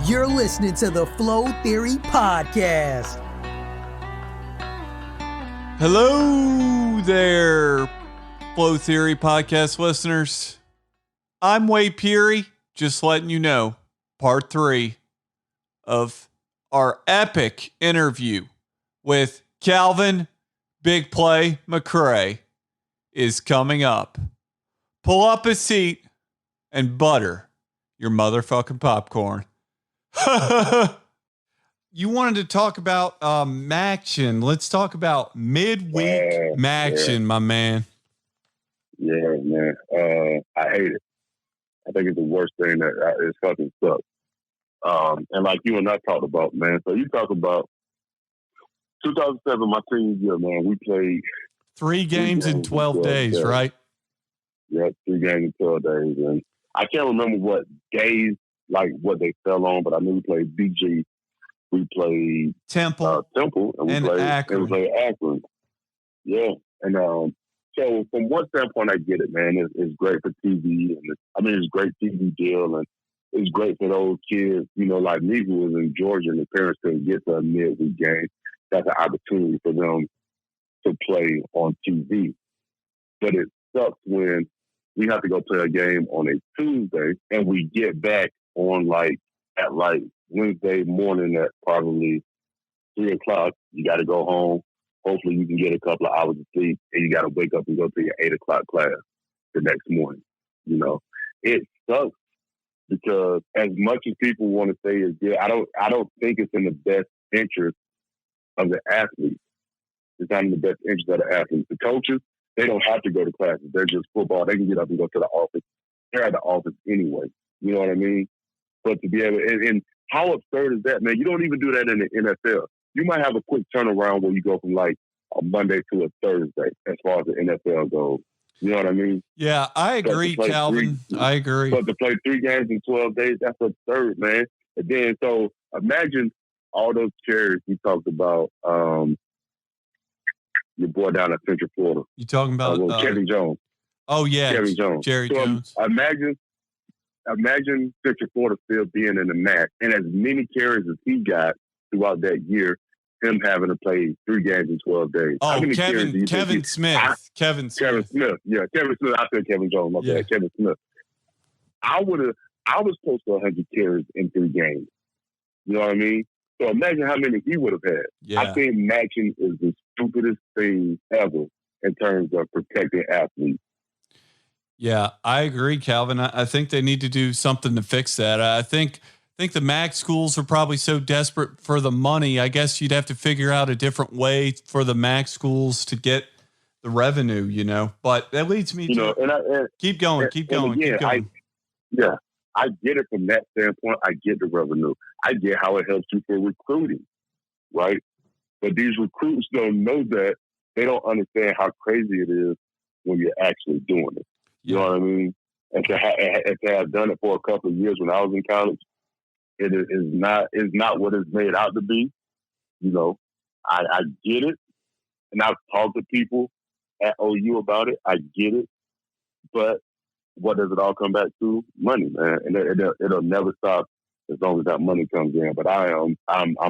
You're listening to the Flow Theory Podcast. Hello there, Flow Theory Podcast listeners. I'm Wade Peary, just letting you know, part 3 of our epic interview with Kalvin Big Play McRae is coming up. Pull up a seat and butter your motherfucking popcorn. You wanted to talk about Maction. Let's talk about midweek Maction, my man. Yeah, man. I hate it. I think it's the worst thing that it fucking sucks. And like you and I talked about, man. So you talk about 2007, my senior year, man. We played 3 games in 12 days, right? Yeah, 3 games in 12 days. And I can't remember what days, like what they fell on, but I knew we played BG. We played Temple, and we played Akron. Yeah, and so from one standpoint, I get it, man. It's great for TV, and it's a great TV deal, and it's great for those kids, you know, like me who was in Georgia, and the parents couldn't get to a midweek game. That's an opportunity for them to play on TV. But it sucks when we have to go play a game on a Tuesday, and we get back on at Wednesday morning at probably 3 o'clock. You got to go home. Hopefully you can get a couple of hours of sleep, and you got to wake up and go to your 8 o'clock class the next morning. You know, it sucks because as much as people want to say it's good, I don't think it's in the best interest of the athletes. It's not in the best interest of the athletes. The coaches, they don't have to go to classes. They're just football. They can get up and go to the office. They're at the office anyway. You know what I mean? But to be able, and how absurd is that, man? You don't even do that in the NFL. You might have a quick turnaround where you go from like a Monday to a Thursday as far as the NFL goes. You know what I mean? Yeah, I agree, Kalvin. I agree. But to play 3 games in 12 days, that's absurd, man. And then, so imagine all those carries you talked about, your boy down in Central Florida. You talking about Kevin Jones? Oh, yeah. Kevin Jones. Jerry Jones. Imagine Central Florida still being in the MAC, and as many carries as he got throughout that year, him having to play 3 games in 12 days. Oh, Kevin Smith. Kevin Smith. Yeah, Kevin Smith. I said Kevin Jones. Kevin Smith. I was close to 100 carries in 3 games. You know what I mean? So imagine how many he would have had. Yeah. I think matching is the stupidest thing ever in terms of protecting athletes. Yeah, I agree, Kalvin. I think they need to do something to fix that. I think the MAC schools are probably so desperate for the money. I guess you'd have to figure out a different way for the MAC schools to get the revenue, you know. But that leads me to keep going. I get it from that standpoint. I get the revenue. I get how it helps you for recruiting, right? But these recruits don't know that. They don't understand how crazy it is when you're actually doing it. You know what I mean? And to have done it for a couple of years when I was in college, it is not what it's made out to be. You know, I get it, and I've talked to people at OU about it. I get it, but what does it all come back to? Money, man, and it'll never stop as long as that money comes in. But I'm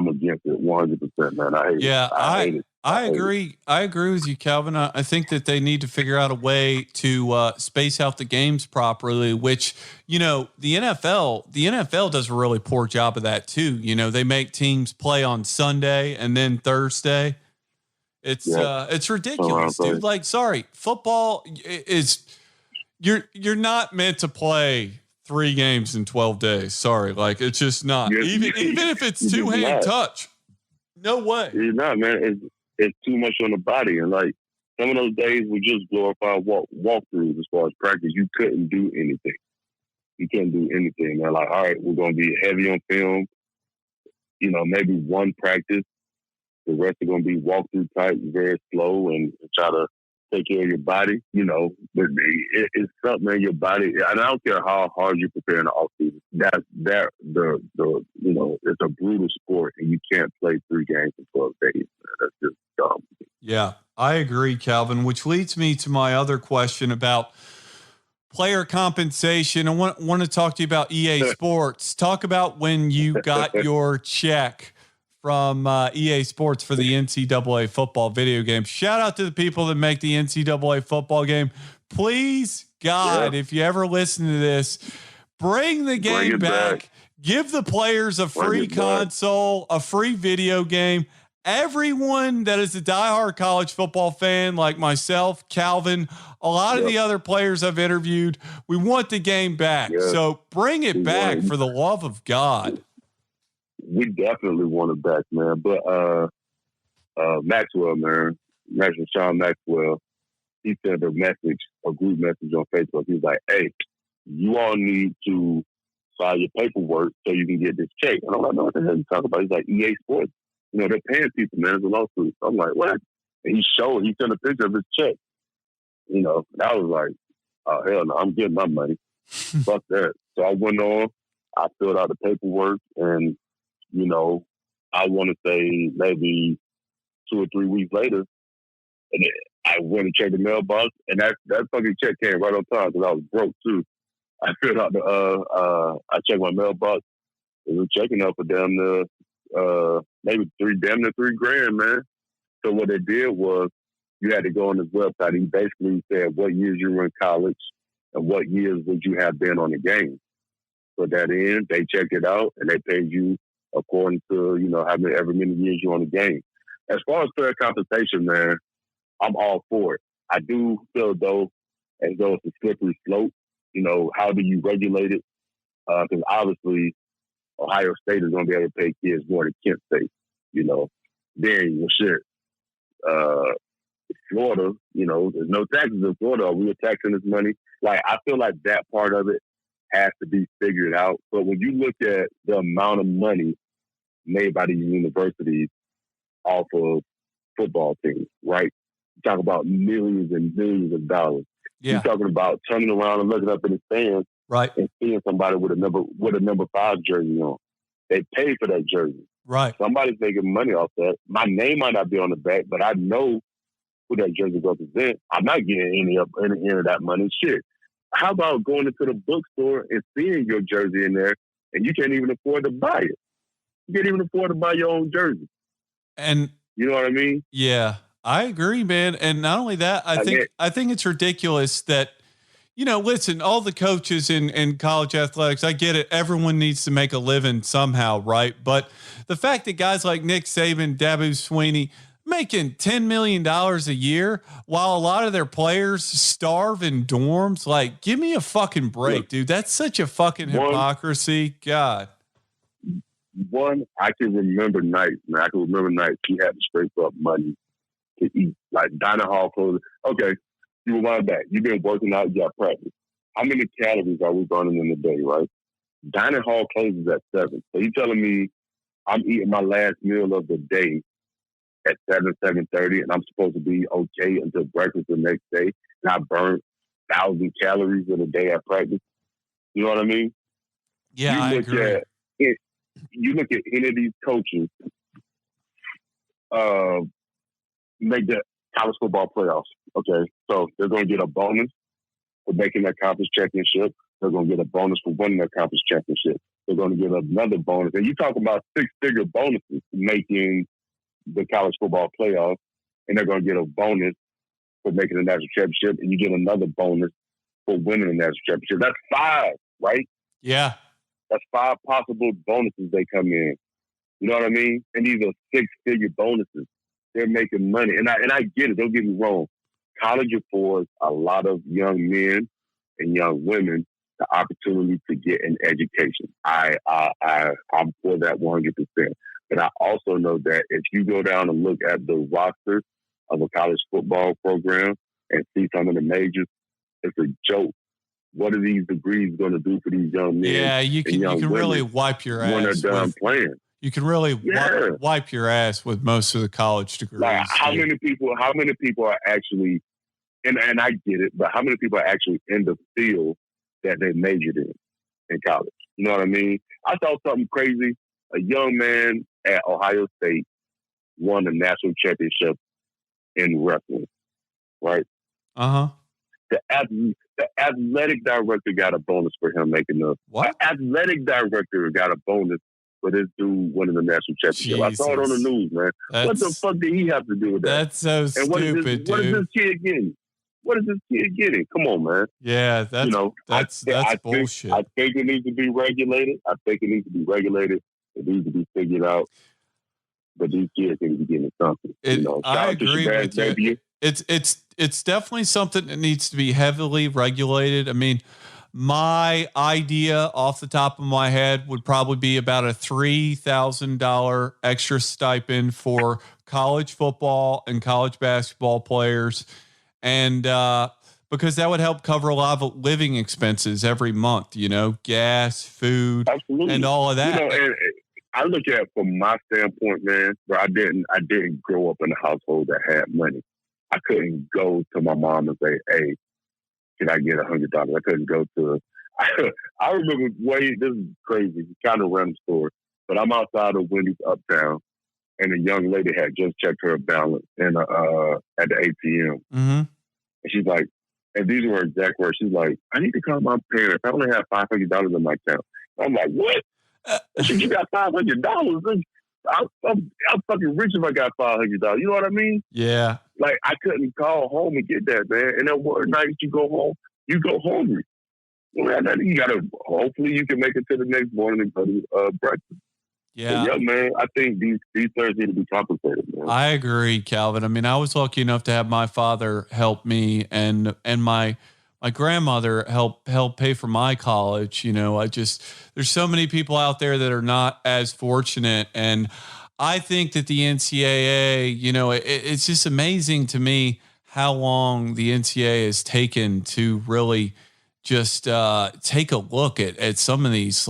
against it 100%, man. I hate it. I hate it. I agree. I agree with you, Kalvin. I think that they need to figure out a way to space out the games properly, which, you know, the NFL does a really poor job of that too. You know, they make teams play on Sunday and then Thursday. It's ridiculous, dude. Like, sorry, football is you're not meant to play 3 games in 12 days. Sorry. Like, it's just not. Even if it's 2-hand touch. No way. You're not, man. It's too much on the body. And like some of those days were just glorified walkthroughs as far as practice. You couldn't do anything. They're like, all right, we're going to be heavy on film. You know, maybe 1 practice. The rest are going to be walkthrough type, very slow, and try to take care of your body. You know, but it's something in your body. And I don't care how hard you prepare in the offseason. It's a brutal sport, and you can't play 3 games in 12 days. That's just dumb. Yeah, I agree, Kalvin, which leads me to my other question about player compensation, I want to talk to you about EA Sports. Talk about when you got your check from EA Sports for the NCAA football video game. Shout out to the people that make the NCAA football game. Please, God, if you ever listen to this, bring the game back. Give the players a free console, a free video game. Everyone that is a diehard college football fan, like myself, Kalvin, a lot of the other players I've interviewed, we want the game back. So bring it back for the love of God. We definitely want it back, man. But Maxwell, man, Sean Maxwell, he sent a group message on Facebook. He was like, hey, you all need to file your paperwork so you can get this check. And I'm like, no, what the hell are you talking about? He's like, EA Sports. You know, they're paying people, man. It's a lawsuit. So I'm like, what? And he sent a picture of his check. You know, and I was like, oh, hell no, I'm getting my money. Fuck that. So I went on, I filled out the paperwork, and, you know, I want to say maybe 2 or 3 weeks later, and I went and checked the mailbox, and that fucking check came right on time because I was broke, too. I filled out I checked my mailbox. It was checking up for damn near maybe damn near $3,000, man. So what they did was you had to go on this website. He basically said what years you were in college and what years would you have been on the game. Put that in, they checked it out, and they paid you according to, you know, however many years you're on the game. As far as fair compensation, man, I'm all for it. I do feel as though it's a slippery slope. You know, how do you regulate it? Because obviously Ohio State is going to be able to pay kids more than Kent State, you know. Then, well, shit. Florida, you know, there's no taxes in Florida. Are we taxing this money? Like, I feel like that part of it has to be figured out. But when you look at the amount of money made by these universities off of football teams, right? You talk about millions and millions of dollars. Yeah. You're talking about turning around and looking up in the stands, right, and seeing somebody with a number 5 jersey on. They pay for that jersey. Right. Somebody's making money off that. My name might not be on the back, but I know who that jersey represents. I'm not getting any of that money. Shit. How about going into the bookstore and seeing your jersey in there, and you can't even afford to buy it? You can't even afford to buy your own jersey. And you know what I mean? Yeah, I agree, man. And not only that, I think it's ridiculous that, you know, listen, all the coaches in college athletics, I get it. Everyone needs to make a living somehow, right? But the fact that guys like Nick Saban, Dabo Swinney, making $10 million a year while a lot of their players starve in dorms, like, give me a fucking break, dude. That's such a fucking hypocrisy. God. One, I can remember nights, man. I can remember nights he had to scrape up money to eat, like dining hall clothes. Okay, you rewind back. You've been working out, you got practice. How many calories are we burning in a day, right? Dining hall closes at 7. So you telling me I'm eating my last meal of the day at 7:30, and I'm supposed to be okay until breakfast the next day, and I burn 1,000 calories in a day at practice? You know what I mean? Yeah, I agree. You look at any of these coaches make the college football playoffs. Okay, so they're going to get a bonus for making their conference championship. They're going to get a bonus for winning their conference championship. They're going to get another bonus. And you talk about 6-figure bonuses for making the college football playoffs, and they're going to get a bonus for making the national championship, and you get another bonus for winning the national championship. That's 5, right? Yeah. That's 5 possible bonuses they come in. You know what I mean? And these are 6-figure bonuses. They're making money. And I get it. Don't get me wrong. College affords a lot of young men and young women the opportunity to get an education. I'm for that 100%. But I also know that if you go down and look at the roster of a college football program and see some of the majors, it's a joke. What are these degrees going to do for these young men? Yeah, you can really wipe your ass when they're done playing. You can really wipe your ass with most of the college degrees. Like, how many people are actually, and I get it, but how many people are actually in the field that they majored in college? You know what I mean? I saw something crazy. A young man at Ohio State won the national championship in wrestling, right? Uh-huh. The athletic director got a bonus for him making the. What? The athletic director got a bonus for this dude winning the national championship. I saw it on the news, man. What the fuck did he have to do with that? That's so stupid, dude. What is this kid getting? What is this kid getting? Come on, man. Yeah, that's bullshit. I think it needs to be regulated. It needs to be figured out. But these kids need to be getting something. I agree with you. It's definitely something that needs to be heavily regulated. I mean, my idea off the top of my head would probably be about a $3,000 extra stipend for college football and college basketball players. And because that would help cover a lot of living expenses every month, gas, food, absolutely, and all of that. And I look at it from my standpoint, man, where I didn't grow up in a household that had money. I couldn't go to my mom and say, "Hey, can I get $100?" I couldn't go to. I remember this is crazy, it's kind of a random story, but I'm outside of Wendy's Uptown, and a young lady had just checked her balance at the ATM, and she's like, and these were her exact words. She's like, "I need to call my parents. I only have $500 in my account." I'm like, "What?" You got $500? I'm fucking rich if I got $500. You know what I mean? Yeah. Like, I couldn't call home and get that, man. And then one night you go home, you go hungry. You gotta. Hopefully, you can make it to the next morning and go to breakfast. Yeah. Yeah, man. I think these things need to be compensated, man. I agree, Kalvin. I mean, I was lucky enough to have my father help me and my grandmother help pay for my college. There's so many people out there that are not as fortunate. And I think that the NCAA, it's just amazing to me how long the NCAA has taken to really just take a look at some of these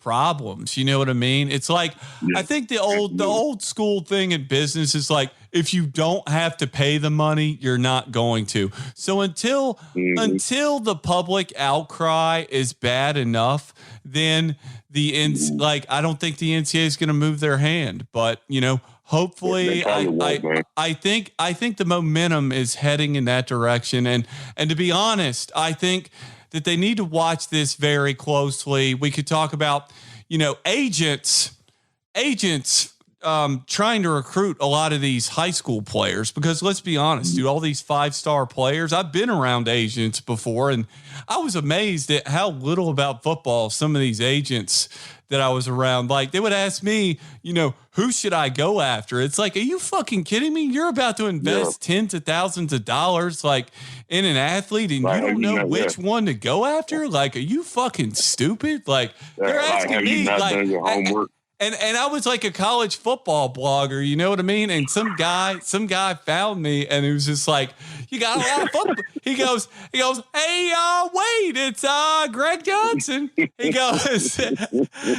problems. You know what I mean? It's like, yeah. I think the old school thing in business is like, if you don't have to pay the money, you're not going to. So until the public outcry is bad enough, then I don't think the NCAA is going to move their hand. But hopefully, I think the momentum is heading in that direction. And to be honest, I think that they need to watch this very closely. We could talk about, agents trying to recruit a lot of these high school players, because let's be honest, dude, all these 5-star players, I've been around agents before, and I was amazed at how little about football some of these agents that I was around, they would ask me, who should I go after? It's like, are you fucking kidding me? You're about to invest tens of thousands of dollars in an athlete, and you don't know which one to go after? Are you fucking stupid? They're asking me done your homework? And I was like a college football blogger, you know what I mean? And some guy found me, and he was just like, "You got a lot of football." He goes, "Hey, wait, it's Greg Johnson." He goes,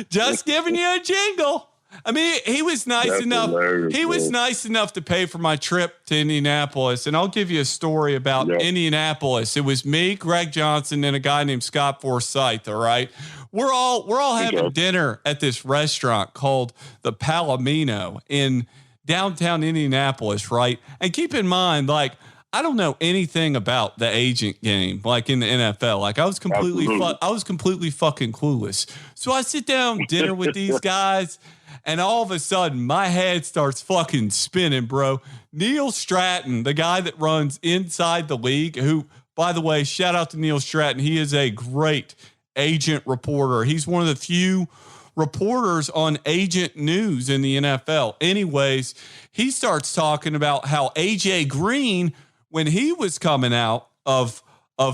"Just giving you a jingle." I mean, he was nice enough. He was nice enough to pay for my trip to Indianapolis, and I'll give you a story about Indianapolis. It was me, Greg Johnson, and a guy named Scott Forsythe. All right. We're all having dinner at this restaurant called the Palomino in downtown Indianapolis, right? And keep in mind, I don't know anything about the agent game, in the NFL. I was completely fucking clueless. So I sit down dinner with these guys, and all of a sudden my head starts fucking spinning, bro. Neil Stratton, the guy that runs Inside the League, who, by the way, shout out to Neil Stratton. He is a great agent reporter. He's one of the few reporters on agent news in the NFL. Anyways, he starts talking about how AJ Green, when he was coming out of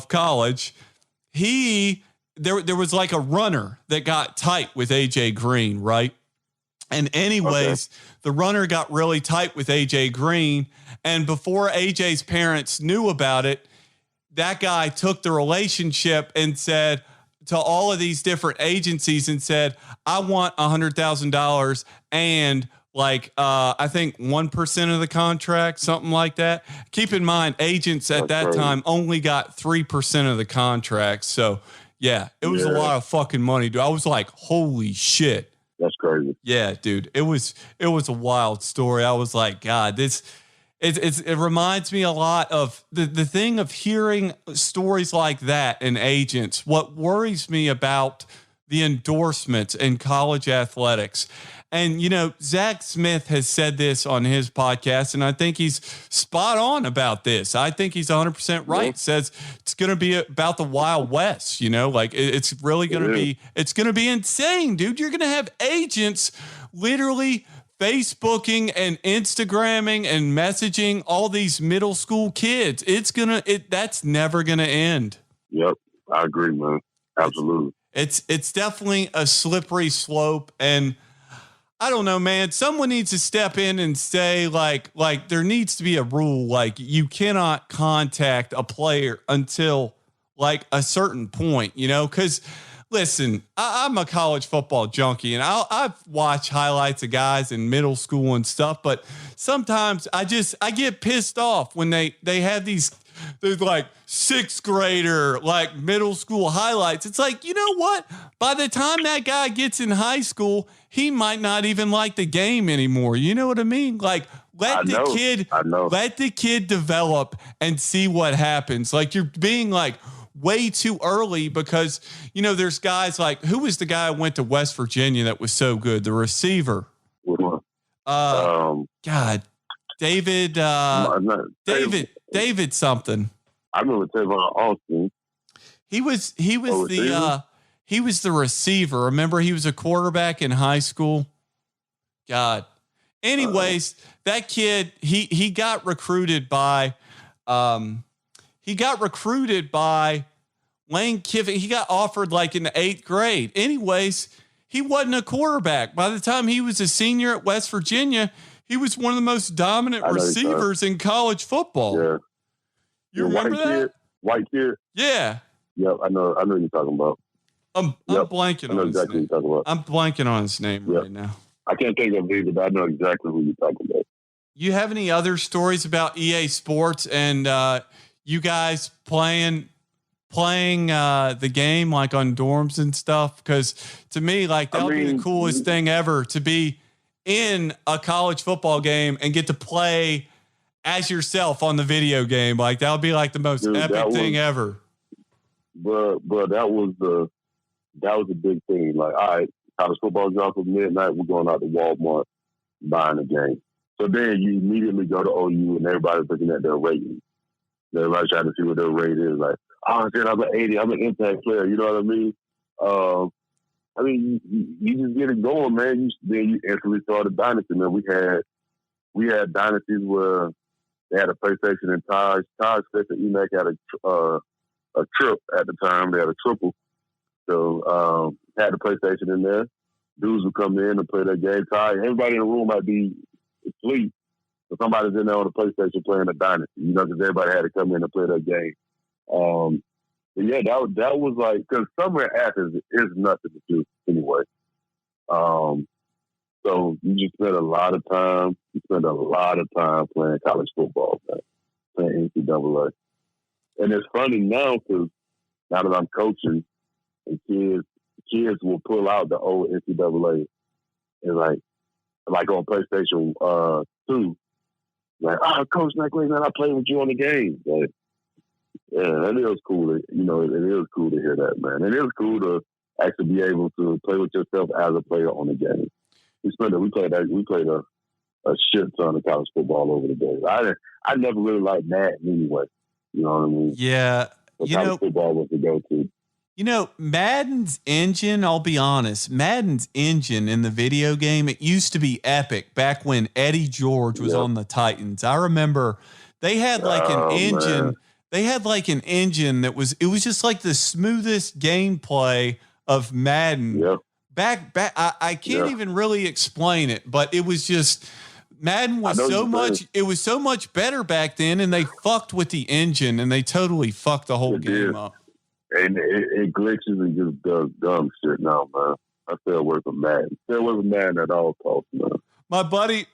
college, there was a runner that got tight with AJ Green, right? And anyways, the runner got really tight with AJ Green, and before AJ's parents knew about it, that guy took the relationship and said to all of these different agencies and said, "I want $100,000 and I think 1% of the contract, something like that." Keep in mind, agents at that time only got 3% of the contract. So yeah, it was a lot of fucking money, dude. I was like, holy shit. That's crazy. Yeah, dude. It was a wild story. I was like, God, it reminds me a lot of the thing of hearing stories like that and agents. What worries me about the endorsements in college athletics. And, Zach Smith has said this on his podcast, and I think he's spot on about this. I think he's 100% right. Yeah. Says it's going to be about the Wild West, like it's really going to be, it's going to be insane, dude. You're going to have agents literally Facebooking and Instagramming and messaging all these middle school kids. That's never going to end. Yep. I agree, man. Absolutely. It's definitely a slippery slope, and I don't know, man. Someone needs to step in and say, like there needs to be a rule, like you cannot contact a player until like a certain point, because listen, I'm a college football junkie, and I've watched highlights of guys in middle school and stuff, but sometimes I get pissed off when they have these. There's like sixth grader, like middle school highlights. It's like, you know what? By the time that guy gets in high school, he might not even like the game anymore. You know what I mean? Like let the kid develop and see what happens. Like you're being like way too early because, there's guys like, who was the guy who went to West Virginia that was so good? The receiver. God, David something. I remember Tavon Austin. He was the receiver. Remember, he was a quarterback in high school. God. Anyways, that kid, he got recruited by Lane Kiffin. He got offered like in the 8th grade. Anyways, he wasn't a quarterback. By the time he was a senior at West Virginia, he was one of the most dominant receivers in college football. Yeah. You remember that? White kid? Yeah. Yep, I know what you're talking about. I'm blanking on his name. I'm blanking on his name right now. I can't think of it either, but I know exactly who you're talking about. You have any other stories about EA Sports and you guys playing the game like on dorms and stuff? Because to me, like that would be the coolest thing ever, to be in a college football game and get to play as yourself on the video game. Like that would be like the most epic thing ever. But that was the big thing. Like, all right, college football drops at midnight, we're going out to Walmart buying a game. So then you immediately go to OU and everybody's looking at their rating. Everybody's trying to see what their rate is. Like, oh, shit, I'm an 80, I'm an impact player. You know what I mean? You just get it going, man. Then you instantly start a dynasty, man. We had dynasties where they had a PlayStation and Taj Fish and EMAC had a trip at the time. They had a triple. So had the PlayStation in there. Dudes would come in and play their game. Everybody in the room might be asleep, but somebody's in there on the PlayStation playing a dynasty, because everybody had to come in and play their game. But yeah, that was like, because summer at Athens is nothing to do anyway. So you just spend a lot of time. You spend a lot of time playing college football, man, playing NCAA. And it's funny now because now that I'm coaching, and kids will pull out the old NCAA and like on PlayStation 2, like, Coach McRae, man, I played with you on the game. Like, yeah, that is cool. It is cool to hear that, man. It is cool to actually be able to play with yourself as a player on the game. We played a shit ton of college football over the days. I never really liked Madden anyway. You know what I mean? Yeah. But college football was the go-to. Madden's engine, I'll be honest, Madden's engine in the video game, it used to be epic back when Eddie George was on the Titans. I remember they had like an engine. Man. They had like an engine it was just like the smoothest gameplay of Madden. Yep. Back, I can't even really explain it, but it was just Madden was it was so much better back then, and they fucked with the engine and they totally fucked the whole game up. And it glitches and just does dumb shit now, man. I still work with Madden. Still work with Madden at all costs, man. My buddy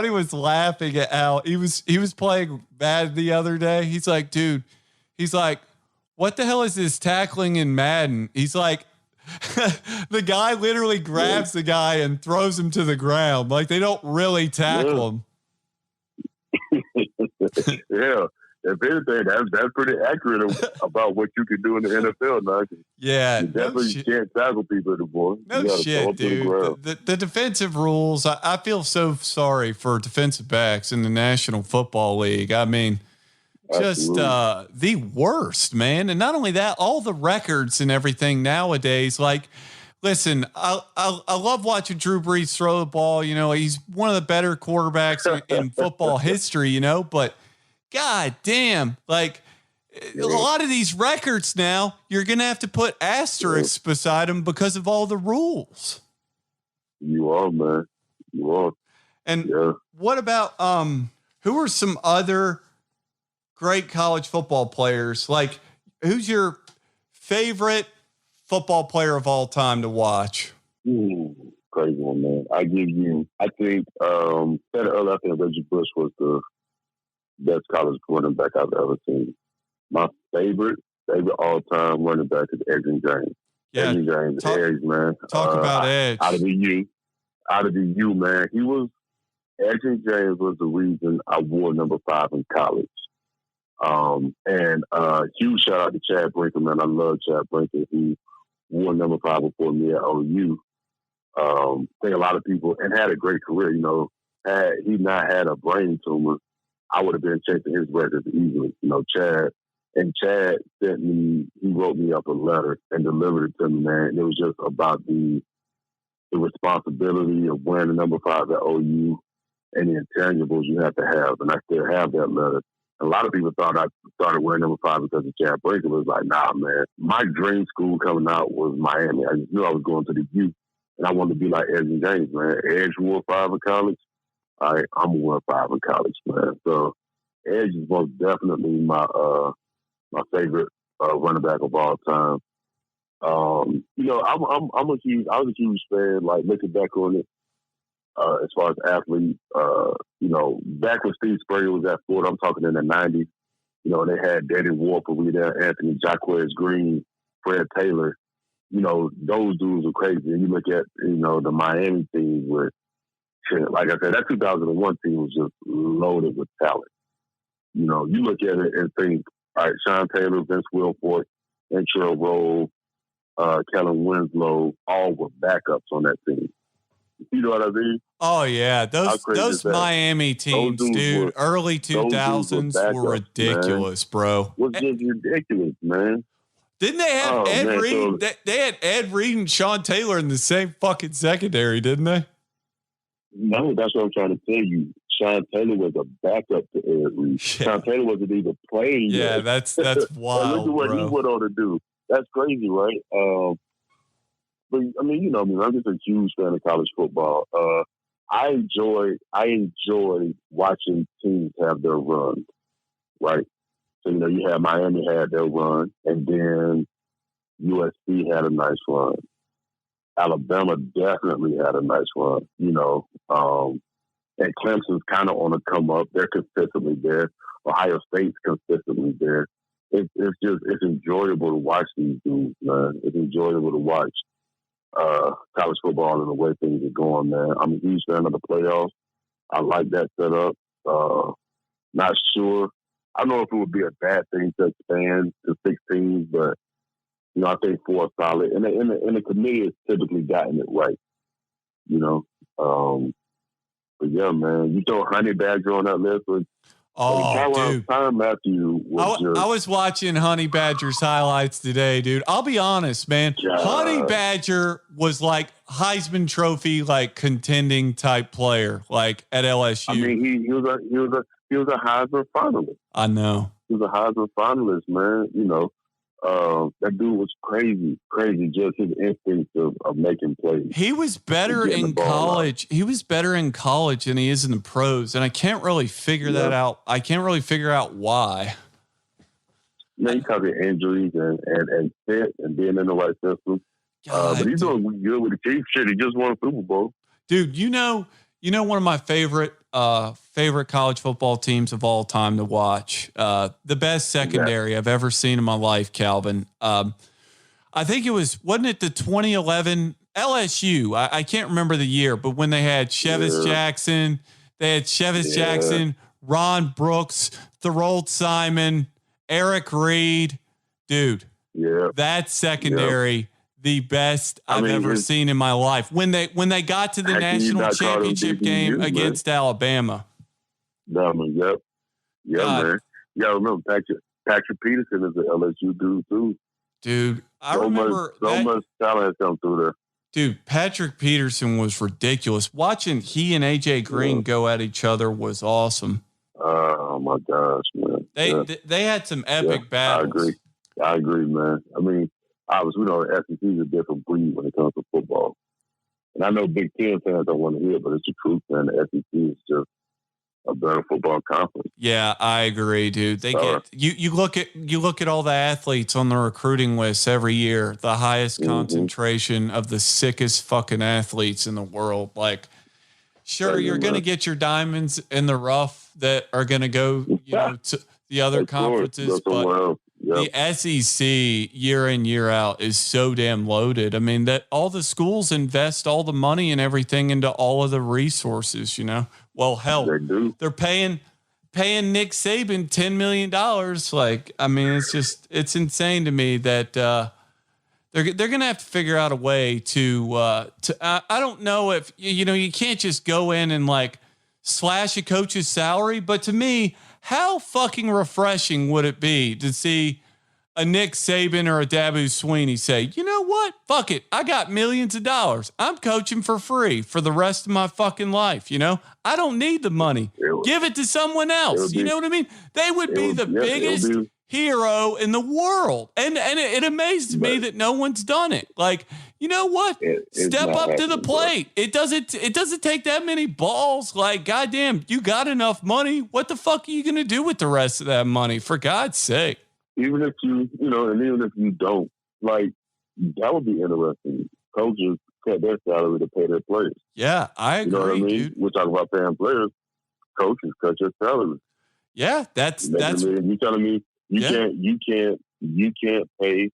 was laughing at Al. He was playing Madden the other day. He's like, dude, what the hell is this tackling in Madden? He's like, the guy literally grabs the guy and throws him to the ground. Like they don't really tackle him. Yeah. If anything, that's pretty accurate about what you can do in the NFL now. Yeah. You definitely can't tackle people anymore. No shit, dude. The defensive rules, I feel so sorry for defensive backs in the National Football League. I mean, just the worst, man. And not only that, all the records and everything nowadays, like, listen, I love watching Drew Brees throw the ball. You know, he's one of the better quarterbacks in football history, you know, but God damn, like a lot of these records now, you're going to have to put asterisks beside them because of all the rules. You are, man. You are. And what about, who are some other great college football players? Like, who's your favorite football player of all time to watch? Crazy one, man. I think, said it earlier, I think Reggie Bush was the best college running back I've ever seen. My favorite all-time running back is Edgerrin James. Yeah, Edgerrin James, Edge, man. Talk about Edge. Out of the U, man. Edgerrin James was the reason I wore number 5 in college. And huge shout out to Chad Brinker, man. I love Chad Brinker. He wore number 5 before me at OU. I think a lot of people, and had a great career, you know, had he not had a brain tumor, I would have been chasing his records easily. You know, Chad sent me, he wrote me up a letter and delivered it to me, man. It was just about the responsibility of wearing the number 5 at OU and the intangibles you have to have. And I still have that letter. A lot of people thought I started wearing number 5 because of Chad Brinker. It was like, nah, man. My dream school coming out was Miami. I just knew I was going to the U, and I wanted to be like Edgerrin James, man. Edge wore 5 in college. All right, I'm going to wear 5 in college, man. So Edge is most definitely my favorite running back of all time. You know, I was a huge fan. Like looking back on it, as far as athletes, you know, back when Steve Spurrier was at Ford, I'm talking in the '90s. You know, they had Danny Walker, Anthony Jacquez Green, Fred Taylor. You know, those dudes were crazy. And you look at, you know, the Miami team with, like I said, that 2001 team was just loaded with talent. You know, you look at it and think, all right, Sean Taylor, Vince Wilfork, Antrell Rolle, Kellen Winslow, all were backups on that team. You know what I mean? Oh, yeah. Those Miami teams, dude, early 2000s were ridiculous, man. Bro. Was just ridiculous, man. Didn't they have Ed Reed? They had Ed Reed and Sean Taylor in the same fucking secondary, didn't they? No, that's what I'm trying to tell you. Sean Taylor was a backup to Ed Reed. Yeah. Sean Taylor wasn't even playing. Yeah, yet. That's wild. Look at what he went on to do. That's crazy, right? But I mean, you know me, I'm just a huge fan of college football. I enjoy watching teams have their runs, right? So, you know, you had Miami had their run, and then USC had a nice run. Alabama definitely had a nice run, you know. And Clemson's kind of on a come up. They're consistently there. Ohio State's consistently there. It's enjoyable to watch these dudes, man. It's enjoyable to watch college football and the way things are going, man. I'm a huge fan of the playoffs. I like that setup. Not sure. I don't know if it would be a bad thing to expand to 16, but you know, I think 4 is solid. And the committee has typically gotten it right. You know. But yeah, man, you throw Honey Badger on that list. Dude. Matthew I was watching Honey Badger's highlights today, dude. I'll be honest, man. God. Honey Badger was like Heisman Trophy, like contending type player, like at LSU. I mean, he was a Heisman finalist. I know. He was a Heisman finalist, man. You know, that dude was crazy. Just his instinct of making plays. He was better in college. He was better in college than he is in the pros, and I can't really figure that out. I can't really figure out why. Man, he covered injuries and fit and being in the right system. But he's doing good with the Chiefs. Shit, he just won a Super Bowl. Dude, you know one of my favorite college football teams of all time to watch. The best secondary I've ever seen in my life, Kalvin. I think wasn't it the 2011 LSU? I can't remember the year, but when they had Chevis Jackson, Jackson, Ron Brooks, Thorold Simon, Eric Reed. Dude, that secondary, the best I've ever seen in my life. When they got to the national championship game against Alabama. Yep, man. Yeah, I remember Patrick Peterson is an LSU dude too. Dude, I remember so much talent come through there. Dude, Patrick Peterson was ridiculous. Watching he and AJ Green go at each other was awesome. Oh my gosh, man! They had some epic battles. I agree, man. I mean, obviously, the SEC is a different breed when it comes to football. And I know Big Ten fans don't want to hear it, but it's the truth, man. The SEC is just a better football conference. Yeah, I agree, dude. They get you look at all the athletes on the recruiting list every year, the highest concentration of the sickest fucking athletes in the world. Like, sure, you're going to get your diamonds in the rough that are going to go, to the other conferences, but the SEC year in, year out is so damn loaded. I mean, that all the schools invest all the money and everything into all of the resources, Well, hell, they're paying Nick Saban $10 million. Like, I mean, it's insane to me that they're going to have to figure out a way to I don't know if, you can't just go in and like slash a coach's salary. But to me, how fucking refreshing would it be to see a Nick Saban or a Dabo Swinney say, you know what? Fuck it. I got millions of dollars. I'm coaching for free for the rest of my fucking life. I don't need the money. Give it to someone else. You know what I mean? They would be the biggest hero in the world. And it amazes me that no one's done it. Like, you know what? Step up to the plate. It doesn't take that many balls. Like, goddamn, you got enough money. What the fuck are you going to do with the rest of that money? For God's sake. Even if and even if you don't, like, that would be interesting. Coaches cut their salary to pay their players. Yeah, I agree, You know what I mean? dude. We're talking about paying players. Coaches cut your salary. Yeah, that's. You telling me you can't pay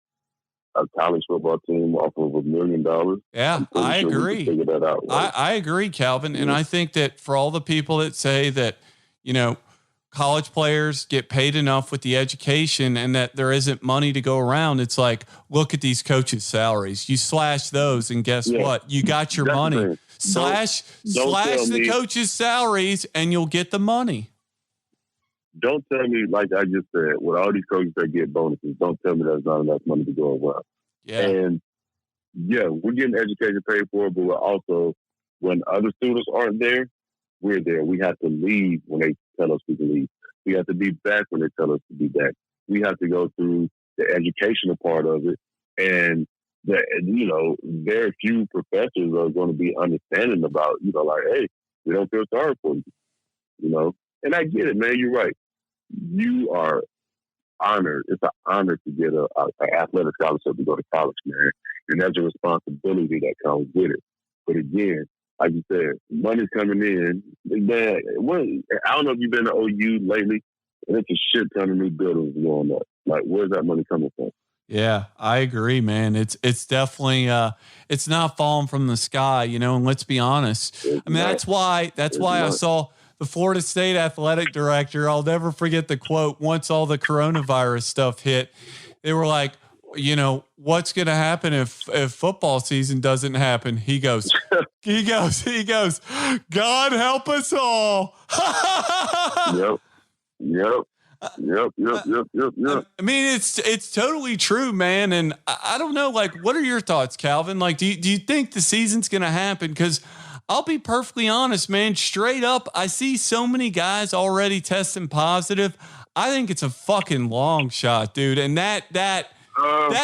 a college football team off of $1 million? Yeah, I agree. We can figure that out. Right? I agree, Kalvin, and I think that for all the people that say that, college players get paid enough with the education and that there isn't money to go around. It's like, look at these coaches' salaries. You slash those and guess what? You got your money. Slash the coaches' salaries and you'll get the money. Don't tell me, like I just said, with all these coaches that get bonuses, don't tell me there's not enough money to go around. Yeah. And we're getting education paid for, but we're also, when other students aren't there, we're there. We have to leave when they tell us we can leave. We have to be back when they tell us to be back. We have to go through the educational part of it. And, very few professors are going to be understanding about, like, hey, we don't feel sorry for you, And I get it, man. You're right. You are honored. It's an honor to get an athletic scholarship to go to college, man. And there's a responsibility that comes with it. But again, like you said, money's coming in. Man, I don't know if you've been to OU lately, and it's a shit ton of new buildings going up. Like, where's that money coming from? Yeah, I agree, man. It's definitely it's not falling from the sky, and let's be honest. That's why I saw the Florida State athletic director. I'll never forget the quote. Once all the coronavirus stuff hit, they were like, what's going to happen if football season doesn't happen? He goes, God help us all. Yep. I mean, it's totally true, man. And I don't know, like, what are your thoughts, Kalvin? Like, do you think the season's going to happen? Because I'll be perfectly honest, man, straight up, I see so many guys already testing positive. I think it's a fucking long shot, dude. And that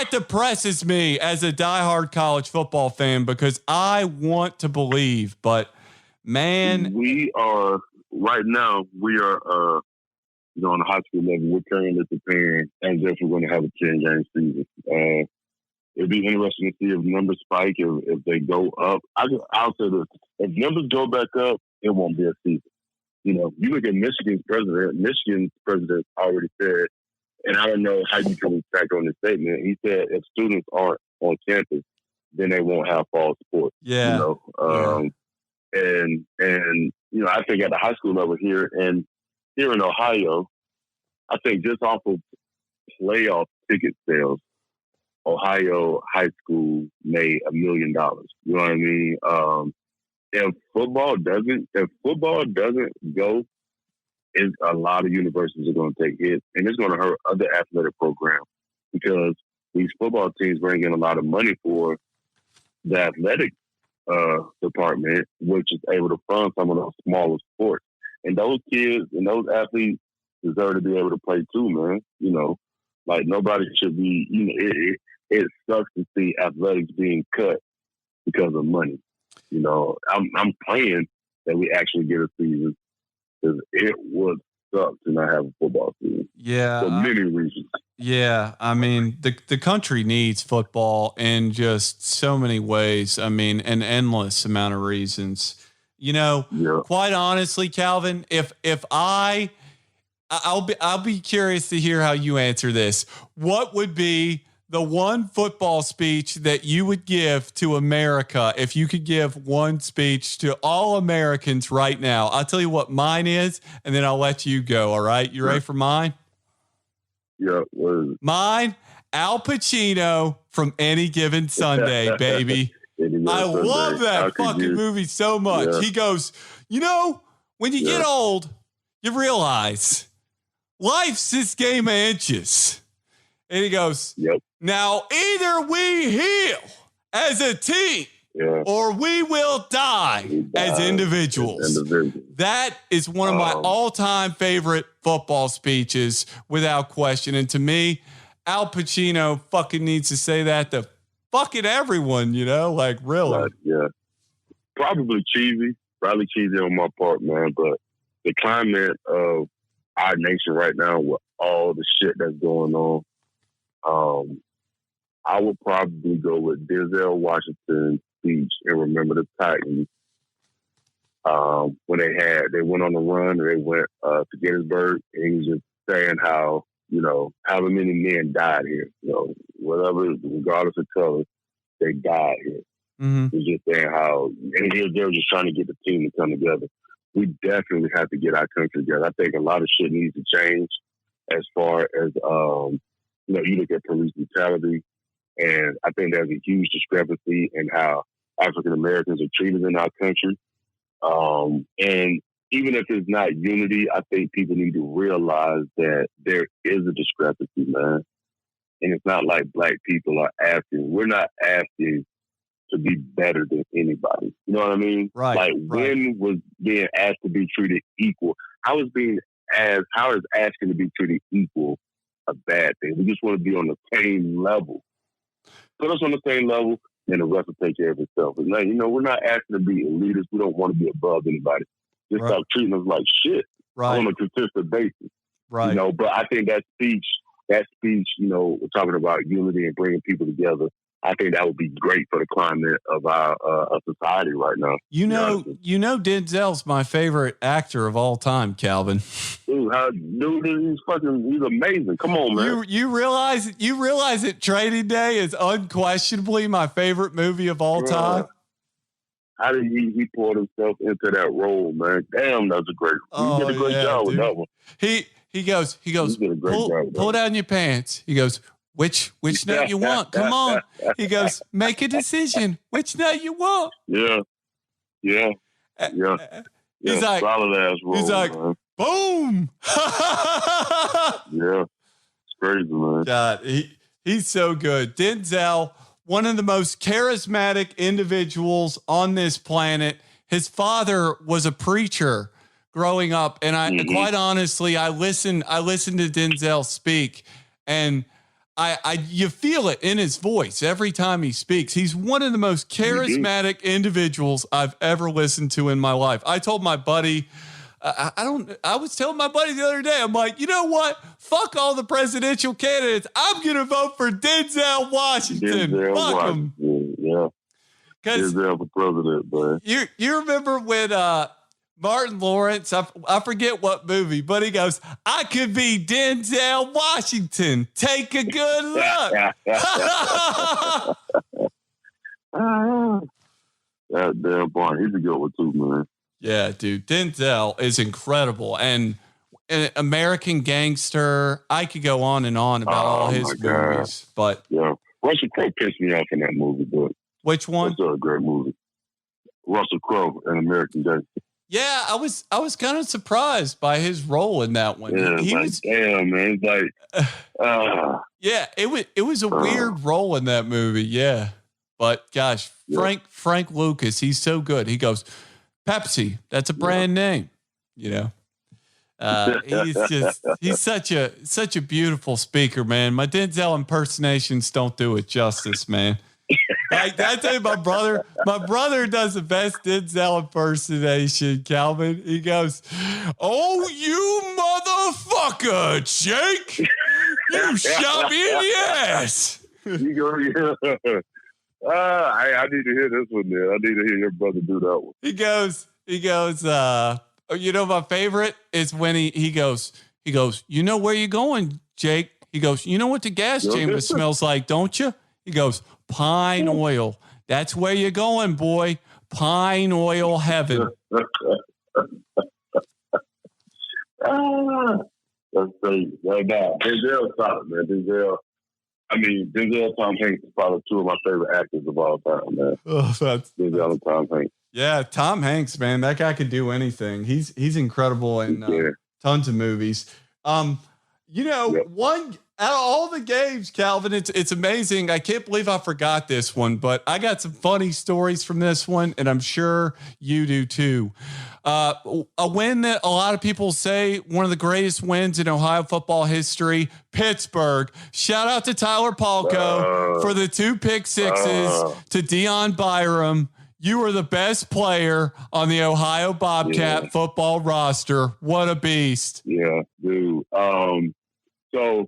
depresses me as a diehard college football fan because I want to believe, but man, we are on the high school level. We're currently preparing as if we're going to have a 10-game season. It'd be interesting to see if numbers spike, if they go up. I'll say this: if numbers go back up, it won't be a season. You look at Michigan's president. Michigan's president already said. And I don't know how you can back on this statement. He said if students aren't on campus, then they won't have fall sports. Yeah. And I think at the high school level here, and here in Ohio, I think just off of playoff ticket sales, Ohio high school made $1 million. You know what I mean? If football doesn't go, a lot of universities are going to take hits, and it's going to hurt other athletic programs because these football teams bring in a lot of money for the athletic department, which is able to fund some of those smaller sports. And those kids and those athletes deserve to be able to play too, man. You know, like nobody should be. You know, it sucks to see athletics being cut because of money. You know, I'm praying that we actually get a season because it would suck to not have a football season. Yeah, for many reasons. Yeah, I mean the country needs football in just so many ways. I mean, an endless amount of reasons. You know, quite honestly, Kalvin, if I'll be curious to hear how you answer this. What would be the one football speech that you would give to America if you could give one speech to all Americans right now? I'll tell you what mine is, and then I'll let you go. All right, you ready for mine? Yeah. Mine, Al Pacino from Any Given Sunday, baby. I love that fucking movie so much. Yeah. He goes, you know, when you get old, you realize life's this game of inches. And he goes, now either we heal as a team or we will die as individuals. That is one of my all-time favorite football speeches without question. And to me, Al Pacino fucking needs to say that to fucking everyone, you know, like really. Yeah. Probably cheesy on my part, man. But the climate of our nation right now with all the shit that's going on, I would probably go with Denzel Washington's speech and Remember the Titans. When they went on the run, and they went to Gettysburg, and he was just saying how, you know, however many men died here, you know, whatever, regardless of color, they died here. Mm-hmm. He was just saying how, and they were just trying to get the team to come together. We definitely have to get our country together. I think a lot of shit needs to change as far as, you know, you look at police brutality, and I think there's a huge discrepancy in how African Americans are treated in our country. And even if it's not unity, I think people need to realize that there is a discrepancy, man. And it's not like black people are asking. We're not asking to be better than anybody. You know what I mean? Right. Like when was being asked to be treated equal? How is asking to be treated equal a bad thing? We just want to be on the same level. Put us on the same level, and the rest will take care of itself. And like, you know, we're not asking to be elitists. We don't want to be above anybody. Just stop treating us like shit on a consistent basis. Right. You know, but I think that speech, you know, we're talking about unity and bringing people together. I think that would be great for the climate of our society right now. You know, Denzel's my favorite actor of all time, Kalvin. He's amazing. Come on, man. You realize that Training Day is unquestionably my favorite movie of all time. How did he pour himself into that role, man? Damn, that's a great. He did a great job with that one. He goes. Pull down your pants. He goes, Which nut you want? Come on. He goes, make a decision. Which nut you want? Yeah. He's like, solid ass role, he's like, man. Boom. Yeah. It's crazy, man. God, he's so good. Denzel, one of the most charismatic individuals on this planet. His father was a preacher growing up. And quite honestly, I listened to Denzel speak, and you feel it in his voice every time he speaks. He's one of the most charismatic individuals I've ever listened to in my life. I told my buddy, I was telling my buddy the other day, I'm like, you know what? Fuck all the presidential candidates. I'm going to vote for Denzel Washington. Fuck him. Yeah. Denzel for president, man. You remember when, Martin Lawrence, I forget what movie, but he goes, I could be Denzel Washington. Take a good look. That damn boy, he's a good one too, man. Yeah, dude. Denzel is incredible. And American Gangster. I could go on and on about all his movies, but yeah, Russell Crowe pissed me off in that movie. But which one? That's a great movie. Russell Crowe in American Gangster. Yeah, I was kind of surprised by his role in that one. Yeah, he like, was damn, man. It's like, yeah, it was a weird role in that movie. Yeah, but gosh, Frank Lucas, he's so good. He goes, Pepsi, that's a brand name, you know. He's such a beautiful speaker, man. My Denzel impersonations don't do it justice, man. Like I tell you, my brother does the best Denzel impersonation, Kalvin. He goes, "Oh, you motherfucker, Jake! You shot me in the ass." You go, yeah. I need to hear this one, man. I need to hear your brother do that one. He goes. You know, my favorite is when he goes, you know where you're going, Jake? He goes, you know what the gas chamber smells like, don't you? He goes, pine oil. That's where you're going, boy. Pine oil heaven. That's crazy. Right now, Denzel's solid, man. Denzel, Tom Hanks is probably two of my favorite actors of all time, man. Oh, Denzel and Tom Hanks. Yeah, Tom Hanks, man, that guy could do anything. He's incredible in tons of movies. One out of all the games, Kalvin, it's amazing. I can't believe I forgot this one, but I got some funny stories from this one, and I'm sure you do too. A win that a lot of people say one of the greatest wins in Ohio football history, Pittsburgh. Shout out to Tyler Palko for the 2 pick sixes to Dion Byram. You were the best player on the Ohio Bobcat football roster. What a beast. Yeah, dude. So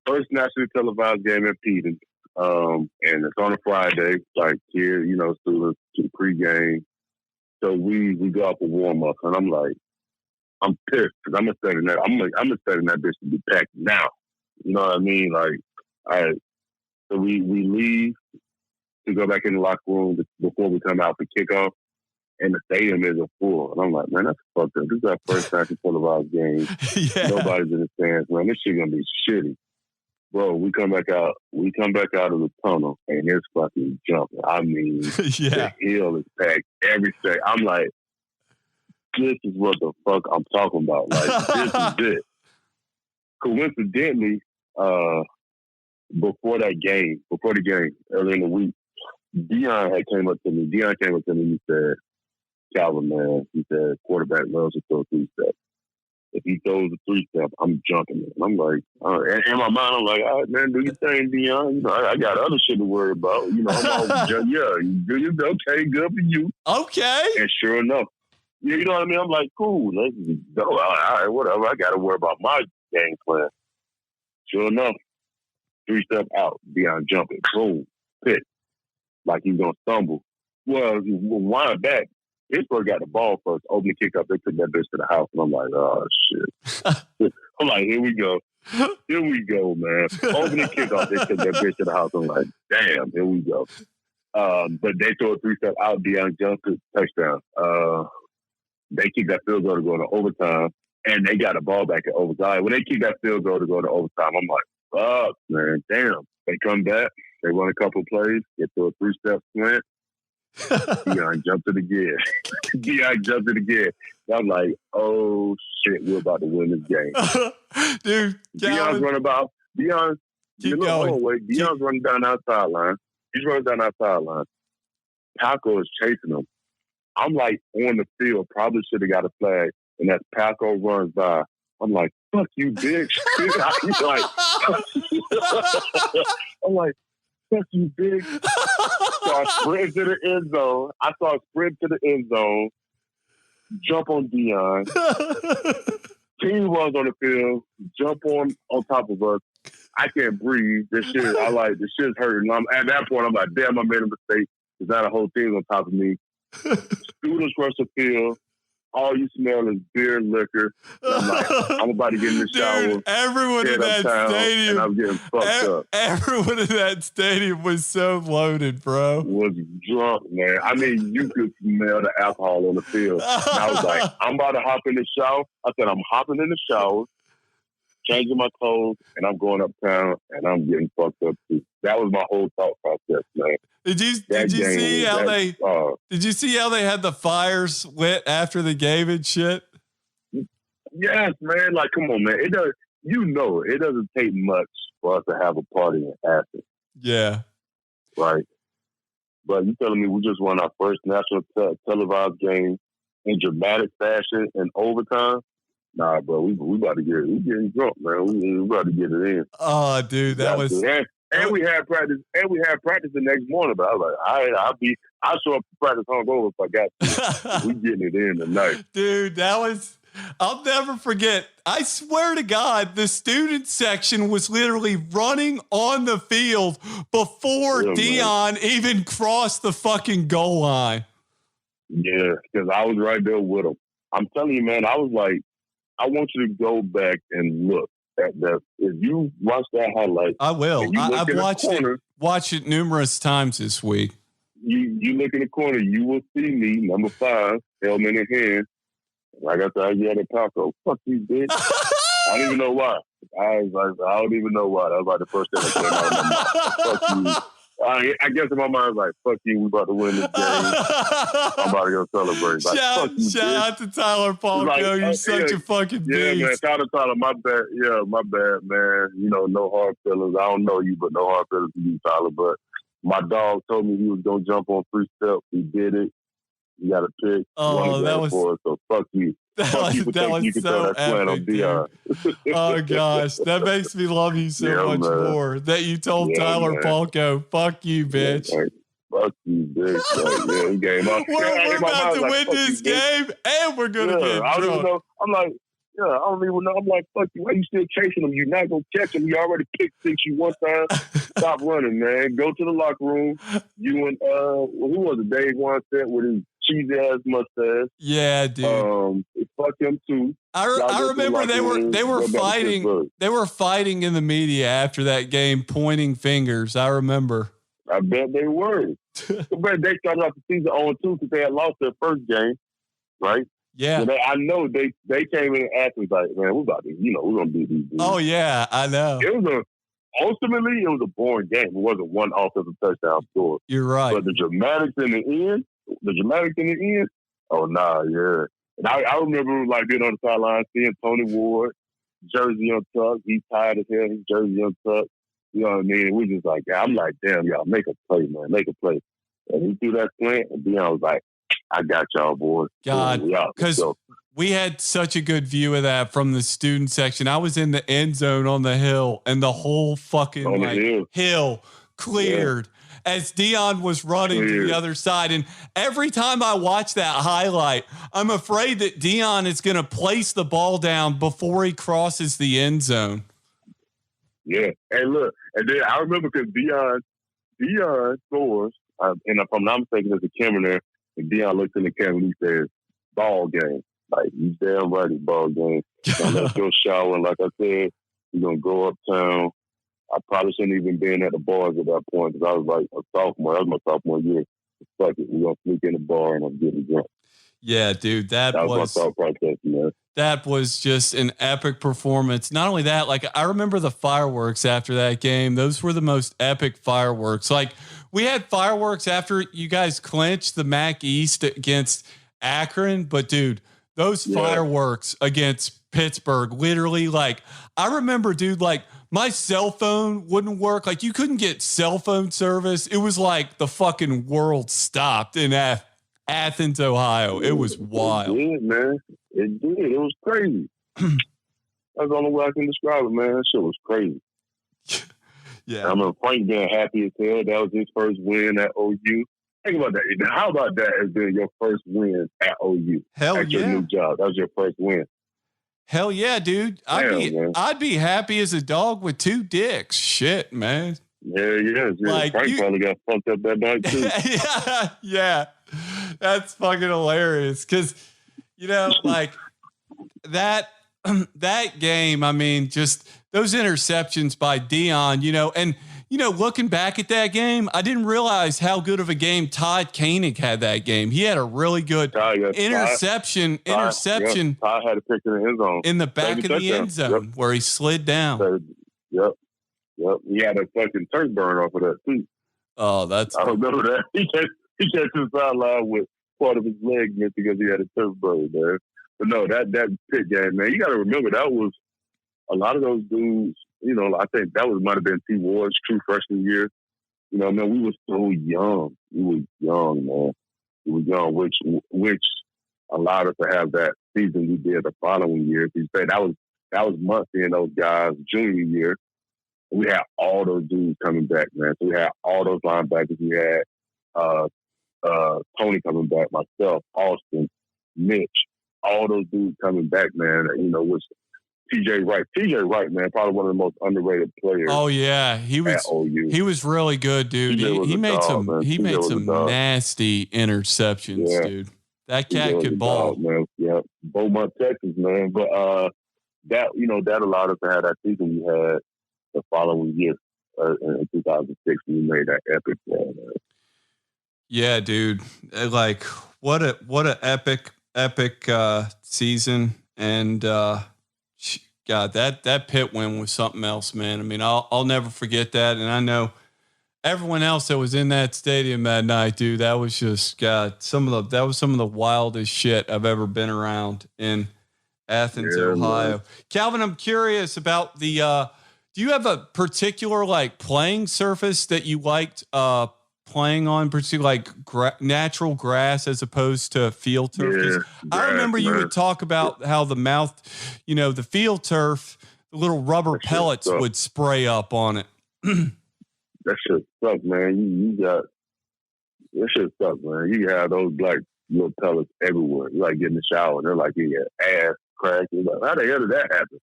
first nationally televised game at Peters. And it's on a Friday, like here, students to pregame. So we go out for warm up, and I'm like, I'm pissed because I'm expecting that bitch to be packed now. You know what I mean? Like, all right. So we leave to go back in the locker room before we come out for kickoff, and the stadium isn't full. And I'm like, man, that's fucked up. This is our first national televised game. Yeah. Nobody's in the stands, man. This shit gonna be shitty. Bro, we come back out of the tunnel, and it's fucking jumping. I mean, the hill is packed every second. I'm like, this is what the fuck I'm talking about. Like, this is it. Coincidentally, before the game, early in the week, Dion came up to me. He said, Kalvin, man, he said, quarterback loves to throw 3-step. If he throws a 3-step, I'm jumping it. And I'm like, in my mind, I'm like, all right, man, do your thing, Dion. I got other shit to worry about. I'm always you do your okay, good for you. Okay. And sure enough, you know what I mean? I'm like, cool, let's go. All right, whatever. I got to worry about my game plan. Sure enough, 3-step out, Dion jumping, boom, pick. Like he's going to stumble. Well, he wind back. Pittsburgh got the ball first, open the kick up. They took that bitch to the house. And I'm like, oh, shit. I'm like, here we go. Here we go, man. Open the kick off. They took that bitch to the house. I'm like, damn, here we go. But they throw a 3-step out. Dion jumps to touchdown. They kick that field goal to go to overtime. And they got the ball back at overtime. When they kick that field goal to go to overtime, I'm like, fuck, man, damn. They come back. They run a couple plays. They throw a 3-step slant. Dion jumped it again. I'm like, oh shit, we're about to win this game. Dude, Dion's running about. Dion's running down our sideline. He's running down our sideline. Palko is chasing him. I'm like on the field, probably should have got a flag. And as Palko runs by, I'm like, fuck you, bitch. I'm like, fuck you, bitch. So I sprint to the end zone. Jump on Dion. Team runs on the field. Jump on top of us. I can't breathe. This shit's hurting. At that point, I'm like, damn, I made a mistake. There's not a whole team on top of me. Students rush the field. all you smell is beer, liquor. And I'm like, I'm about to get in the shower. Dude, everyone in that stadium, and I'm getting fucked up. Everyone in that stadium was so loaded, bro. Was drunk, man. I mean, you could smell the alcohol on the field. And I was like, I'm about to hop in the shower. I said, I'm hopping in the shower, changing my clothes, and I'm going uptown, and I'm getting fucked up too. That was my whole thought process, man. Did you see how they had the fires lit after the game and shit? Yes, man. Like, come on, man. It doesn't take much for us to have a party in Athens. Yeah. Right. But you telling me we just won our first national televised game in dramatic fashion in overtime? Nah, bro, we about to we getting drunk, man. We about to get it in. Oh, dude, that was. And we had practice. The next morning. But I was like, I'll show up to practice hungover if I got to. We getting it in tonight, dude. That was. I'll never forget. I swear to God, the student section was literally running on the field before Deion even crossed the fucking goal line. Yeah, because I was right there with him. I'm telling you, man. I was like, I want you to go back and look. That if you watch that highlight, I will. I've watched it numerous times this week. You look in the corner, you will see me, number 5, helmet in hand. Like I said, I had a taco. Fuck you, bitch. I don't even know why. I don't even know why. That was like the first thing that came out of my mouth. Fuck you. I guess in my mind, I was like, fuck you, we about to win this game. I'm about to go celebrate. Like, shout out to Tyler Paul. Like, you're such a fucking beast. Yeah, man. Tyler, my bad. Yeah, my bad, man. You know, no hard feelings. I don't know you, but no hard feelings to you, Tyler. But my dog told me he was going to jump on 3 steps. He did it. You got a pick. Oh, that was... For it, so fuck you. That was so epic, dude. Oh, gosh. That makes me love you so much more. That you told Tyler Palco, fuck you, bitch. Yeah, fuck you, bitch. Like, game up. We're about to win this game, and we're going to get drunk. I don't even know. I'm like, I don't even know. I'm like, fuck you. Why you still chasing him? You're not going to catch him. You already picked 6 you one time. Stop running, man. Go to the locker room. You and, who was it? Dave Wanstead with his cheesy ass mustache. Yeah, dude. Fuck him too. I remember they were fighting. They were fighting in the media after that game, pointing fingers. I remember. I bet they were. But they started off the season 0-2 because they had lost their first game, right? Yeah. So I know they came in and asked me like, man, we're about to, we're gonna beat these dudes. Oh yeah, I know. Ultimately it was a boring game. It wasn't one offensive touchdown score. You're right. But the dramatics in the end, oh nah, yeah. And I remember like being on the sideline, seeing Tony Ward, jersey untucked. He's tired as hell, his jersey untucked. You know what I mean? We just like, I'm like, damn, y'all, make a play, man, make a play. And he threw that slant, and Deion was like, I got y'all, boys. God, because we had such a good view of that from the student section. I was in the end zone on the hill, and the whole fucking hill cleared as Deion was running to the other side. And every time I watch that highlight, I'm afraid that Deion is going to place the ball down before he crosses the end zone. Yeah, and look, and then I remember because Deion scores, and if I'm not mistaken, there's a camera there. And Deion looks in the camera and he says, ball game. Like, you damn right, it's ball game. So let's go shower. And like I said, we're going to go uptown. I probably shouldn't even been at the bars at that point because I was like a sophomore. That was my sophomore year. Fuck it. We're going to sneak in the bar and I'm getting drunk. Yeah, dude, that was my thought process, man. That was just an epic performance. Not only that, like I remember the fireworks after that game. Those were the most epic fireworks. Like we had fireworks after you guys clinched the MAC East against Akron, but dude, those fireworks against Pittsburgh, literally, like I remember, dude, like my cell phone wouldn't work. Like you couldn't get cell phone service. It was like the fucking world stopped in Athens, Ohio. It was wild. It did, man. It did. It was crazy. That's the only way I can describe it, man. That shit was crazy. Yeah. I remember Frank being happy as hell. That was his first win at OU. Think about that. How about that as being your first win at OU? Hell at your new job. That was your first win. Hell yeah, dude. I'd be happy as a dog with 2 dicks. Shit, man. Yeah. Like Frank probably got fucked up that night too. Yeah. That's fucking hilarious. Cause like that game, I mean, just those interceptions by Dion, and looking back at that game, I didn't realize how good of a game Todd Koenig had that game. He had a really good interception. Todd had a pick in the end zone. In the back of the end zone where he slid down. Yep. He had a fucking turf burn off of that too. Oh, I remember that. He catch his sideline with part of his leg missed because he had a turf burn, man. But no, that pit game, man, you got to remember that was a lot of those dudes. I think that might have been T. Ward's true freshman year. Man, we were so young. We were young, man. We were young, which allowed us to have that season we did the following year. You say that was Muncie and those guys' junior year. We had all those dudes coming back, man. So we had all those linebackers. We had Tony coming back, myself, Austin, Mitch, all those dudes coming back, man. Which TJ Wright, man, probably one of the most underrated players. Oh yeah, he was really good, dude. He made some nasty interceptions, dude. That cat could ball, man. Yeah, Beaumont, Texas, man. But that allowed us to have that season we had the following year in 2006 when we made that epic play, man. Yeah, dude. Like what a epic season, and God, that pit win was something else, man. I mean, I'll never forget that, and I know everyone else that was in that stadium that night, dude. That was just some of the wildest shit I've ever been around in Athens, Ohio. Man. Kalvin, I'm curious about the. Do you have a particular playing surface that you liked playing on, particularly natural grass as opposed to field turf? I remember you would talk about how the field turf, the little rubber pellets would spray up on it. That shit sucks, man. That shit sucks, man. You have those black little pellets everywhere. You get in the shower and they're like in your ass crack. You're like, how the hell did that happen?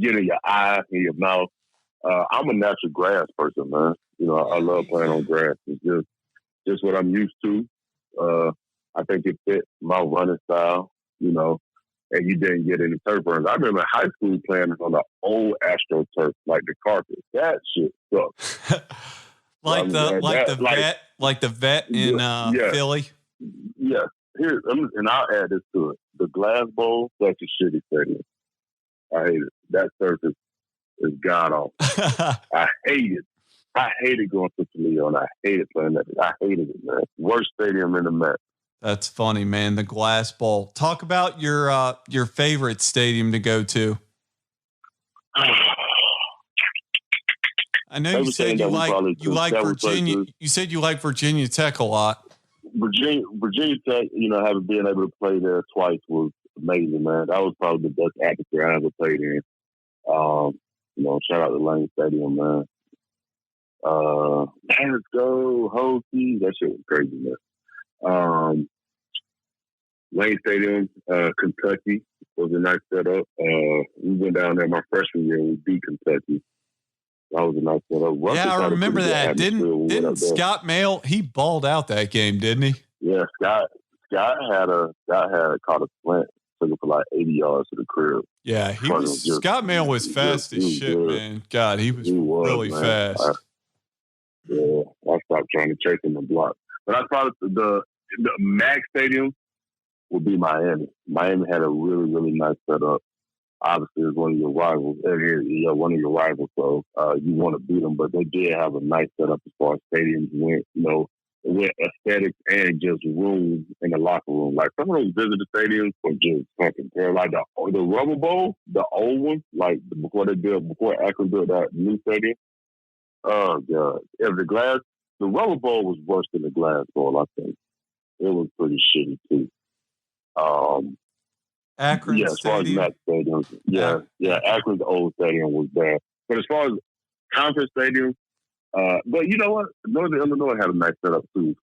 Get in your eye, in your mouth. I'm a natural grass person, man. I love playing on grass. It's just what I'm used to. I think it fit my running style, and you didn't get any turf burns. I remember high school playing on the old AstroTurf, like the carpet. That shit sucks. the vet in Philly. Yeah. And I'll add this to it. The Glass Bowl, such a shitty stadium. I hate it. That surface is god awful. I hate it. I hated going to Toledo, and I hated playing that. I hated it, man. Worst stadium in the map. That's funny, man. The Glass Bowl. Talk about your favorite stadium to go to. I know you said you like Virginia. You said you like Virginia Tech a lot. Virginia Tech, having been able to play there twice was amazing, man. That was probably the best atmosphere I ever played in. Shout out to Lane Stadium, man. Let's go, Hokie. That shit was crazy, man. Lane Stadium, Kentucky was a nice setup. We went down there my freshman year and we beat Kentucky. That was a nice setup. I remember that. Didn't Scott Mail, he balled out that game, didn't he? Yeah, Scott had caught a slant. Took it for 80 yards to the crib. Yeah, Scott Mail was fast as shit, good. Man. God, he was really fast. I stopped trying to chase him and block. But I thought the MAC Stadium would be Miami. Miami had a really, really nice setup. Obviously, it's one of your rivals. One of your rivals, so you want to beat them. But they did have a nice setup as far as stadiums went. With aesthetics and just room in the locker room. Like some of those visitor stadiums were just fucking terrible. Like the Rubber Bowl, the old one, before Akron built that new stadium. Oh God! The Rubber Bowl was worse than the Glass Bowl. I think it was pretty shitty too. Akron as far as Mac stadiums, Akron's old stadium was bad. But as far as conference stadiums. But you know what? Northern Illinois had a nice setup too.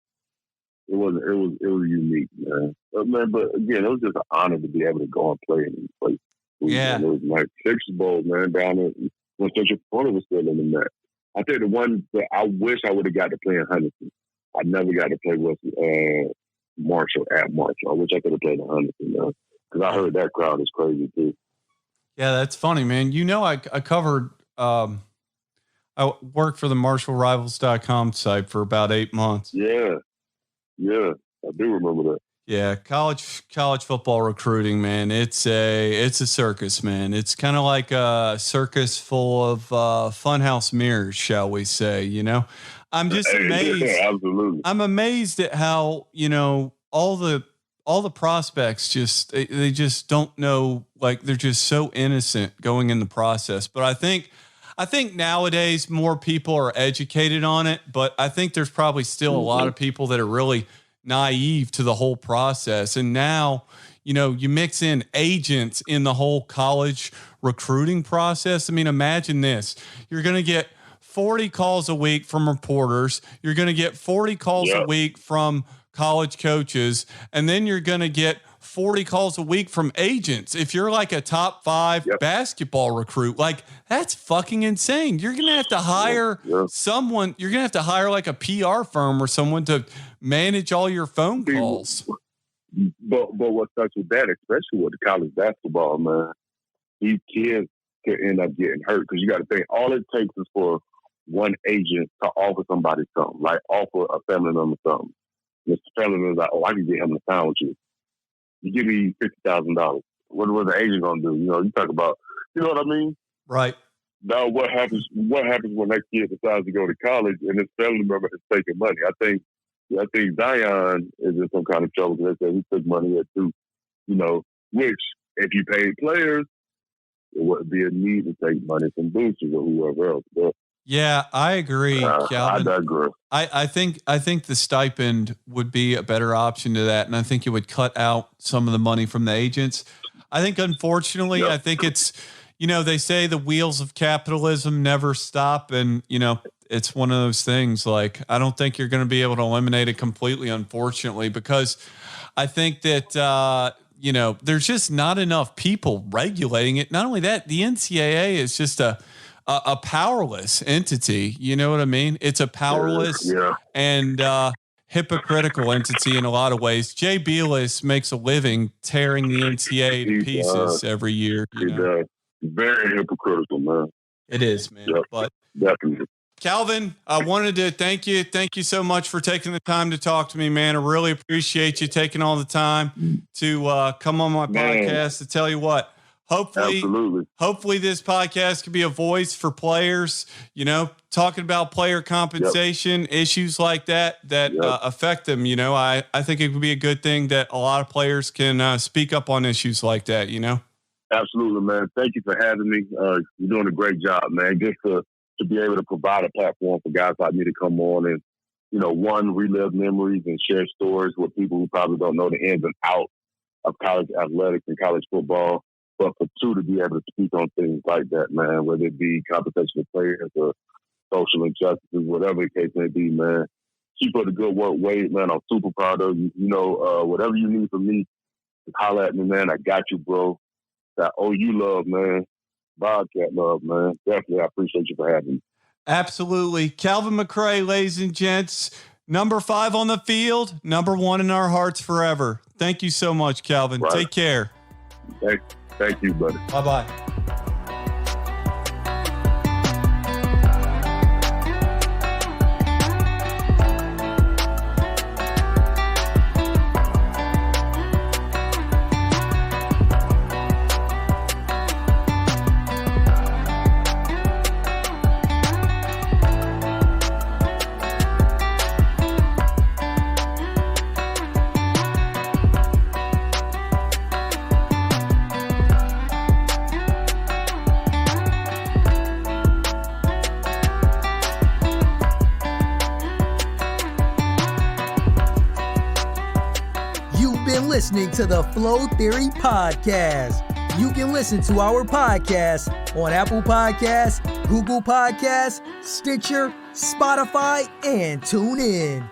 It was unique, man. But again, it was just an honor to be able to go and play in these places. Yeah, it was like Texas Bowl, man, down there when Central Florida was still in the map. I think the one that I wish I would have got to play in Huntington. I never got to play with Marshall at Marshall. I wish I could have played in Huntington, man, because I heard that crowd is crazy too. Yeah, that's funny, man. You know, I covered. I worked for the MarshallRivals.com site for about 8 months. Yeah, I do remember that. Yeah, college football recruiting, man. It's a circus, man. It's kind of like a circus full of funhouse mirrors, shall we say? You know, I'm just amazed. Absolutely. I'm amazed at how, you know, all the prospects they just don't know, like they're just so innocent going in the process. But I think nowadays more people are educated on it, but I think there's probably still a lot of people that are really naive to the whole process. And now, you know, you mix in agents in the whole college recruiting process. I mean, imagine this. You're going to get 40 calls a week from reporters. You're going to get 40 calls a week from college coaches. And then you're going to get 40 calls a week from agents. If you're like a top 5 basketball recruit, like that's fucking insane. You're going to have to hire someone. You're going to have to hire like a PR firm or someone to manage all your phone calls. But what sucks with that, especially with the college basketball, man, these kids can end up getting hurt because you got to think all it takes is for one agent to offer somebody something, like offer a family member something. And the family member's like, oh, I can get him to sign with you. You give me $50,000. What was the agent gonna do? You know, you talk about, you know what I mean? Right. Now, what happens when that kid decides to go to college and his family member is taking money? I think Zion is in some kind of trouble because they said he took money at too. You know, which if you paid players, it wouldn't be a need to take money from boosters or whoever else. But yeah, I agree, Kalvin. I digress. I think the stipend would be a better option to that, and I think it would cut out some of the money from the agents. I think, unfortunately, I think it's, you know, they say the wheels of capitalism never stop, and, you know, it's one of those things. Like, I don't think you're going to be able to eliminate it completely, unfortunately, because I think that, you know, there's just not enough people regulating it. Not only that, the NCAA is just a powerless entity. You know what I mean? It's a powerless and hypocritical entity in a lot of ways. Jay Bilas makes a living tearing the NCAA to pieces every year. You know? Very hypocritical, man. It is, man. Yep, but definitely. Kalvin, I wanted to thank you. Thank you so much for taking the time to talk to me, man. I really appreciate you taking all the time to come on my podcast to tell you what. Hopefully this podcast can be a voice for players, you know, talking about player compensation, issues like that affect them. You know, I think it would be a good thing that a lot of players can speak up on issues like that, you know? Absolutely, man. Thank you for having me. You're doing a great job, man. Just to be able to provide a platform for guys like me to come on and, you know, one, relive memories and share stories with people who probably don't know the ins and outs of college athletics and college football. But for two, to be able to speak on things like that, man, whether it be compensation for players or social injustices, whatever the case may be, man. Keep up the good work, Wade, man. I'm super proud of you. You know, whatever you need from me, just holler at me, man. I got you, bro. That OU love, man. Bobcat love, man. Definitely, I appreciate you for having me. Absolutely. Kalvin McRae, ladies and gents. Number 5 on the field, number 1 in our hearts forever. Thank you so much, Kalvin. Right. Take care. Thank you, buddy. Bye-bye. Listening to the Flow Theory Podcast. You can listen to our podcast on Apple Podcasts, Google Podcasts, Stitcher, Spotify, and TuneIn.